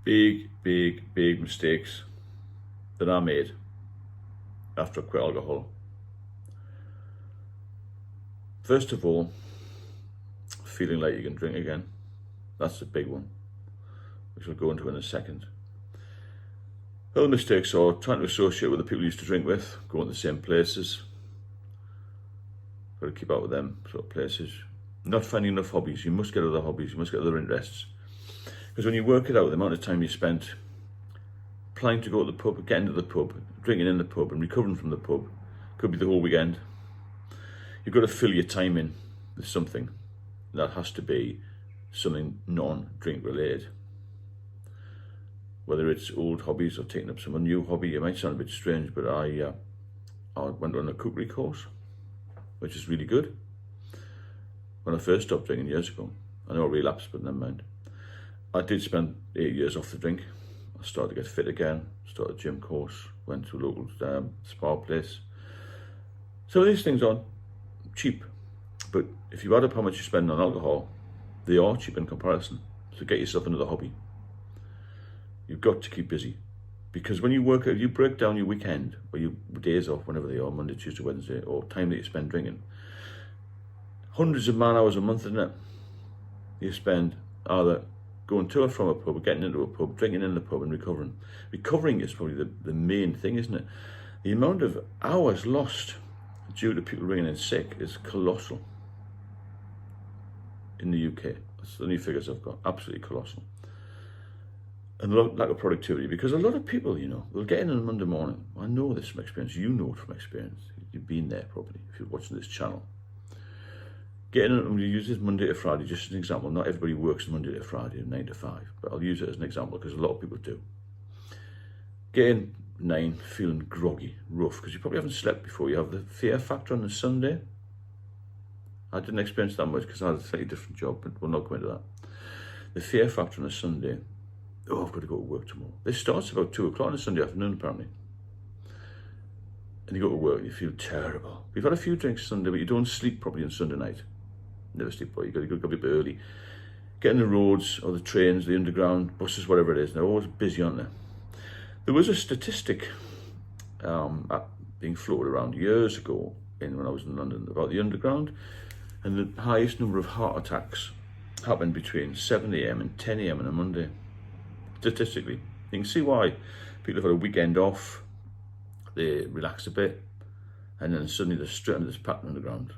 big mistakes that I made after I quit alcohol. First of all, feeling like you can drink again. That's the big one, which we'll go into in a second. Other mistakes are trying to associate with the people you used to drink with, going to the same places. Got to keep out with them sort of places. Not finding enough hobbies. You must get other hobbies, you must get other interests. Because when you work it out, the amount of time you spent planning to go to the pub, getting to the pub, drinking in the pub and recovering from the pub, could be the whole weekend. You've got to fill your time in with something. That has to be something non-drink related. Whether it's old hobbies or taking up some new hobby. It might sound a bit strange, but I went on a cookery course, which is really good. When I first stopped drinking years ago, I know I relapsed, but never mind. I did spend 8 years off the drink. I started to get fit again, started a gym course, went to a local spa place. So these things aren't cheap, but if you add up how much you spend on alcohol, they are cheap in comparison. So get yourself another hobby. You've got to keep busy, because when you work out, you break down your weekend or your days off, whenever they are, Monday, Tuesday, Wednesday, or time that you spend drinking. Hundreds of man hours a month, isn't it? You spend either going to or from a pub, getting into a pub, drinking in the pub and recovering. Recovering is probably the main thing, isn't it? The amount of hours lost due to people ringing in sick is colossal in the UK. That's the only figures I've got, absolutely colossal. And lack of productivity, because a lot of people, they'll get in on a Monday morning. I know this from experience, you know it from experience. You've been there probably, if you're watching this channel. Getting in, we use this Monday to Friday just as an example. Not everybody works Monday to Friday, 9 to 5, but I'll use it as an example because a lot of people do. Getting 9, feeling groggy, rough, because you probably haven't slept before. You have the fear factor on the Sunday. I didn't experience that much because I had a slightly different job, but we'll not go into that. The fear factor on a Sunday. Oh, I've got to go to work tomorrow. This starts about 2 o'clock on a Sunday afternoon, apparently. And you go to work and you feel terrible. You've had a few drinks Sunday, but you don't sleep properly on Sunday night. Never sleep properly. You've got to go a bit early. Getting the roads or the trains, the underground, buses, whatever it is. They're always busy, aren't they? There was a statistic being floated around years ago when I was in London about the underground, and the highest number of heart attacks happened between 7 a.m. and 10 a.m. on a Monday. Statistically, you can see why. People have had a weekend off, they relax a bit, and then suddenly they're straight into this packed underground.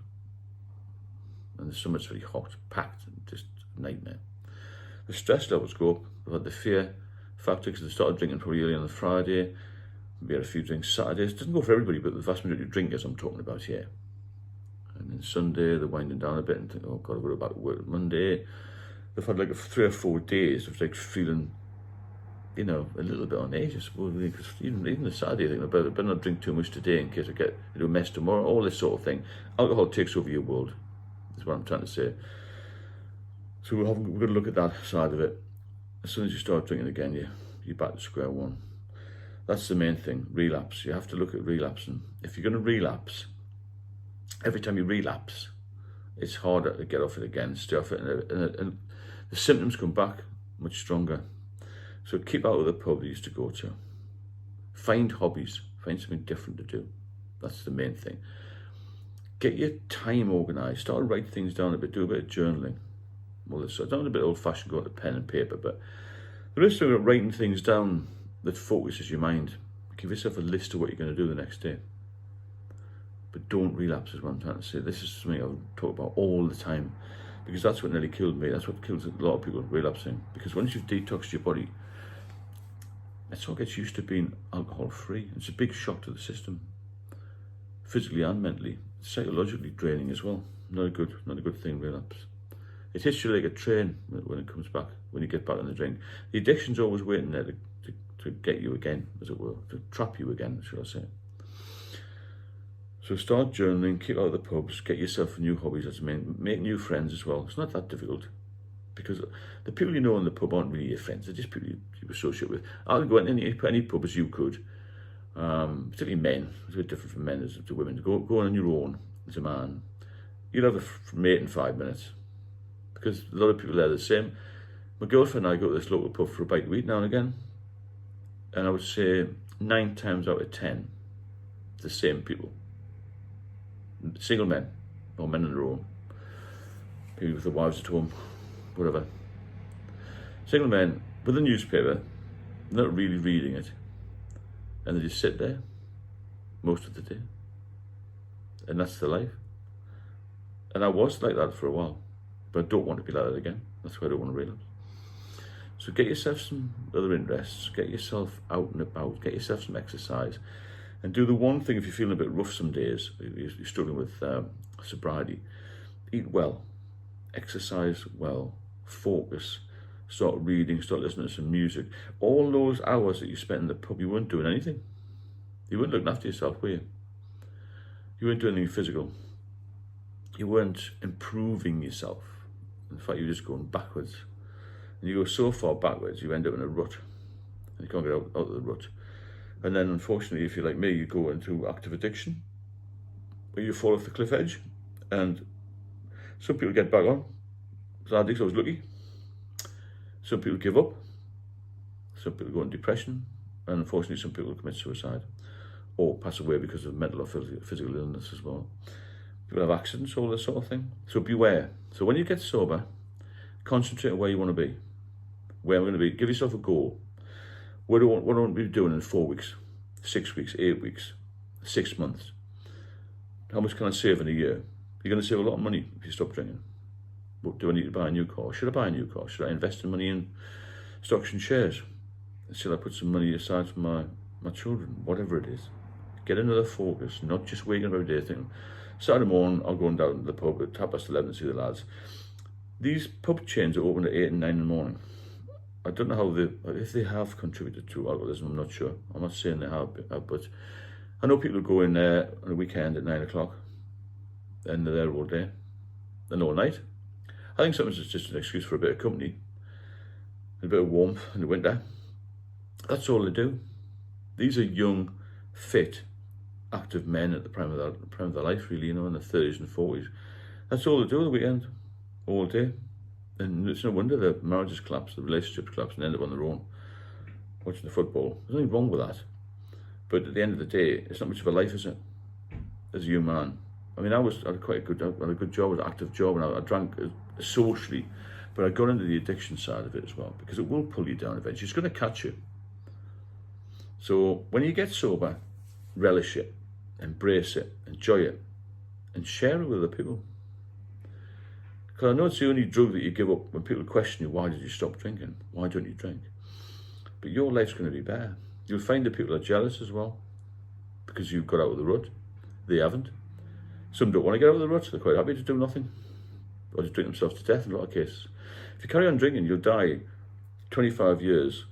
And the summer's very hot, packed, and just a nightmare. The stress levels go up. They've had the fear factor because they started drinking probably early on the Friday. We had a few drinks Saturdays. It doesn't go for everybody, but the vast majority of drinkers I'm talking about here. And then Sunday, they're winding down a bit and think, oh God, I've got to go back to work Monday. They've had like 3 or 4 days of like feeling, a little bit on edge, I suppose. Because even the Saturday, I think, I better not drink too much today in case I get into a mess tomorrow, all this sort of thing. Alcohol takes over your world, is what I'm trying to say. So we're going to look at that side of it. As soon as you start drinking again, you're back to square one. That's the main thing, relapse. You have to look at relapsing. If you're going to relapse, every time you relapse, it's harder to get off it again, stay off it, and the symptoms come back much stronger. So keep out of the pub you used to go to. Find hobbies, find something different to do. That's the main thing. Get your time organised, start to write things down a bit, do a bit of journaling. Well, it's not a bit old-fashioned going to pen and paper, but there is something about writing things down that focuses your mind. Give yourself a list of what you're going to do the next day. But don't relapse is what I'm trying to say. This is something I talk about all the time, because that's what nearly killed me. That's what kills a lot of people, relapsing. Because once you've detoxed your body, it all gets used to being alcohol-free. It's a big shock to the system, physically and mentally. It's psychologically draining as well. Not a good thing, relapse. It hits you like a train when it comes back, when you get back on the drink. The addiction's always waiting there to get you again, as it were, to trap you again, should I say. So start journaling, keep out of the pubs, get yourself new hobbies, that's main. Make new friends as well. It's not that difficult, because the people you know in the pub aren't really your friends, they're just people you associate with. I'll go in any pub as you could, particularly men. It's a bit different from men as to women. Go on your own as a man. You'll have a mate in 5 minutes, because a lot of people are the same. My girlfriend and I go to this local pub for a bite to eat now and again, and I would say 9 times out of 10, the same people. Single men, or men on their own, people with their wives at home, whatever. Single men with a newspaper, not really reading it, and they just sit there most of the day. And that's their life. And I was like that for a while, but I don't want to be like that again. That's why I don't want to relapse. So get yourself some other interests, get yourself out and about, get yourself some exercise, and do the one thing if you're feeling a bit rough some days, you're struggling with sobriety. Eat well, exercise well, focus, start reading, start listening to some music. All those hours that you spent in the pub, you weren't doing anything. You weren't looking after yourself, were you? You weren't doing anything physical. You weren't improving yourself. In fact, you were just going backwards. And you go so far backwards, you end up in a rut. And you can't get out of the rut. And then, unfortunately, if you're like me, you go into active addiction, where you fall off the cliff edge. And some people get back on. So I think I was lucky. Some people give up. Some people go into depression. And unfortunately, some people commit suicide or pass away because of mental or physical illness as well. People have accidents, all this sort of thing. So beware. So when you get sober, concentrate on where you want to be. Where I'm going to be. Give yourself a goal. What do I want to be doing in 4 weeks, 6 weeks, 8 weeks, 6 months? How much can I save in a year? You're going to save a lot of money if you stop drinking. But do I need to buy a new car? Should I buy a new car? Should I invest in money in stocks and shares? Should I put some money aside for my children? Whatever it is. Get another focus, not just waking up every day thinking, Saturday morning, I'll go down to the pub at 11:30 and see the lads. These pub chains are open at 8 and 9 in the morning. I don't know if they have contributed to alcoholism, I'm not sure. I'm not saying they have, but I know people who go in there on a weekend at 9 o'clock and they're there all day and all night. I think sometimes it's just an excuse for a bit of company, a bit of warmth in the winter. That's all they do. These are young, fit, active men at the prime of their life, really, in their 30s and 40s. That's all they do on the weekend, all day. And it's no wonder the marriages collapse, the relationships collapse, and end up on their own, watching the football. There's nothing wrong with that. But at the end of the day, it's not much of a life, is it? As a young man. I mean, I had quite a good job, an active job, and I drank socially, but I got into the addiction side of it as well, because it will pull you down eventually. It's going to catch you. So when you get sober, relish it, embrace it, enjoy it, and share it with other people. Because I know it's the only drug that you give up when people question you, why did you stop drinking? Why don't you drink? But your life's going to be better. You'll find that people are jealous as well, because you've got out of the rut. They haven't. Some don't want to get out of the rut, so they're quite happy to do nothing, or just drink themselves to death in a lot of cases. If you carry on drinking, you'll die 25 years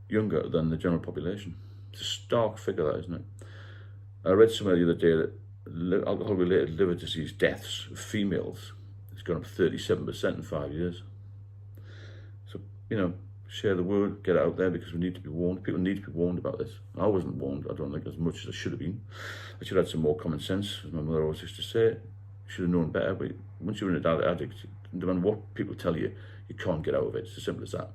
younger than the general population. It's a stark figure, that, isn't it? I read somewhere the other day that alcohol-related liver disease deaths of females has gone up 37% in 5 years. So, share the word, get it out there, because we need to be warned. People need to be warned about this. I wasn't warned, I don't think, as much as I should have been. I should have had some more common sense, as my mother always used to say. Should have known better, but once you're an addict, no matter what people tell you, you can't get out of it. It's as simple as that.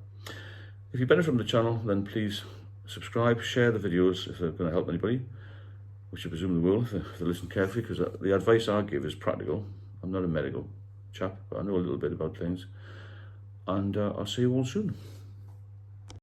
If you benefit from the channel, then please subscribe, share the videos if they're going to help anybody, which I presume they will if they listen carefully, because the advice I give is practical. I'm not a medical chap, but I know a little bit about things. And I'll see you all soon.